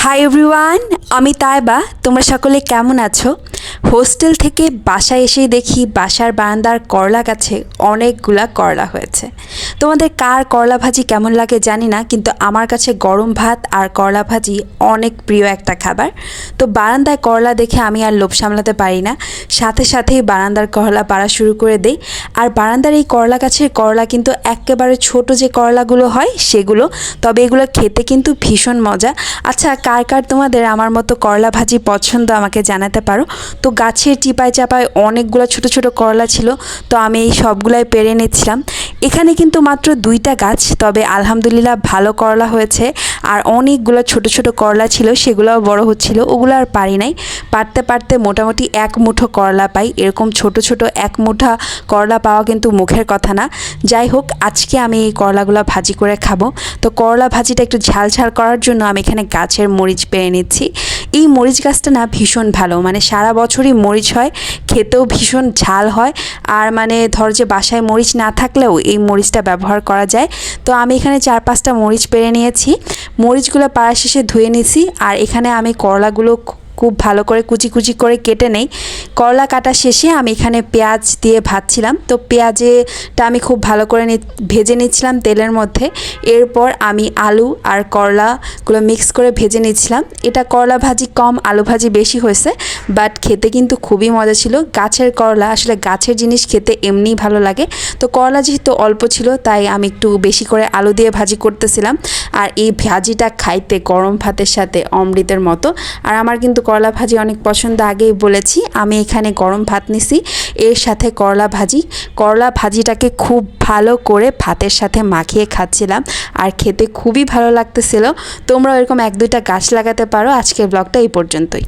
Hi everyone, আমি তাইবা। তোমরা সকলে কেমন আছো? হোস্টেল থেকে বাসায় এসেই দেখি বাসার বারান্দার করলা গাছে অনেকগুলা করলা হয়েছে। তোমাদের কার করলা ভাজি কেমন লাগে জানি না, কিন্তু আমার কাছে গরম ভাত আর করলা ভাজি অনেক প্রিয় একটা খাবার। তো বারান্দায় করলা দেখে আমি আর লোভ সামলাতে পারি না, সাথে সাথেই বারান্দার করলা পাড়া শুরু করে দেই। আর বারান্দার এই করলা গাছের করলা কিন্তু একেবারে ছোট যে করলাগুলো হয় সেগুলো, তবে এগুলো খেতে কিন্তু ভীষণ মজা। আচ্ছা, কার কার তোমাদের আমার মতো করলা ভাজি পছন্দ আমাকে জানাতে পারো। তো গাছের চিপায় চাপায় অনেকগুলো ছোট ছোট করলা ছিল, তো আমি এই সবগুলাই পেরে নিচ্ছিলাম। এখানে কিন্তু মাত্র 2টা গাছ, তবে আলহামদুলিল্লাহ ভালো করলা হয়েছে। আর অনেকগুলো ছোট ছোট করলা ছিল, সেগুলোও বড় হচ্ছিল, ওগুলো আর পারি নাই। পারতে পারতে মোটামুটি 1 মুঠো করলা পাই। এরকম ছোট ছোট 1 মুঠা করলা পাওয়া কিন্তু মুখের কথা না। যাই হোক, আজকে আমি এই করলাগুলো ভাজি করে খাবো। তো করলা ভাজিটা একটু ঝাল ঝাল করার জন্য আমি এখানে গাছের মরিচ পেরে নিচ্ছি। এই মরিচ গাছটা না ভীষণ ভালো, মানে সারা বছরই মরিচ হয়, খেতেও ভীষণ ঝাল হয়। আর মানে ধর যে বাসায় মরিচ না থাকলেও এই মরিচটা ব্যবহার করা যায়। তো আমি এখানে 4-5টা মরিচ পেরে নিয়েছি। মরিচগুলো পাড়া শেষে ধুয়ে নিয়েছি। আর এখানে আমি করলাগুলো খুব ভালো করে কুচি কুচি করে কেটে নেই। করলা কাটা শেষে আমি এখানে পেঁয়াজ দিয়ে ভাজছিলাম, তো পেঁয়াজটা আমি খুব ভালো করে ভেজে নিচ্ছিলাম তেলের মধ্যে। এরপর আমি আলু আর করলাগুলো মিক্স করে ভেজে নিচ্ছিলাম। এটা করলা ভাজি কম, আলু ভাজি বেশি হয়েছে, বাট খেতে কিন্তু খুবই মজা ছিল। গাছের করলা, আসলে গাছের জিনিস খেতে এমনিই ভালো লাগে। তো করলা যেহেতু অল্প ছিল, তাই আমি একটু বেশি করে আলু দিয়ে ভাজি করতেছিলাম। আর এই ভাজিটা খাইতে গরম ভাতের সাথে অমৃতের মতো। আর আমার কিন্তু করলা ভাজি অনেক পছন্দ, আগেই বলেছি। আমি এখানে গরম ভাত নিছি, এর সাথে করলা ভাজিটাকে খুব ভালো করে ভাতের সাথে মাখিয়ে খাচ্ছিলাম। আর খেতে খুবই ভালো লাগতেছিল। তোমরাও এরকম 1-2টা গাছ লাগাতে পারো। আজকের ব্লগটা এই পর্যন্তই।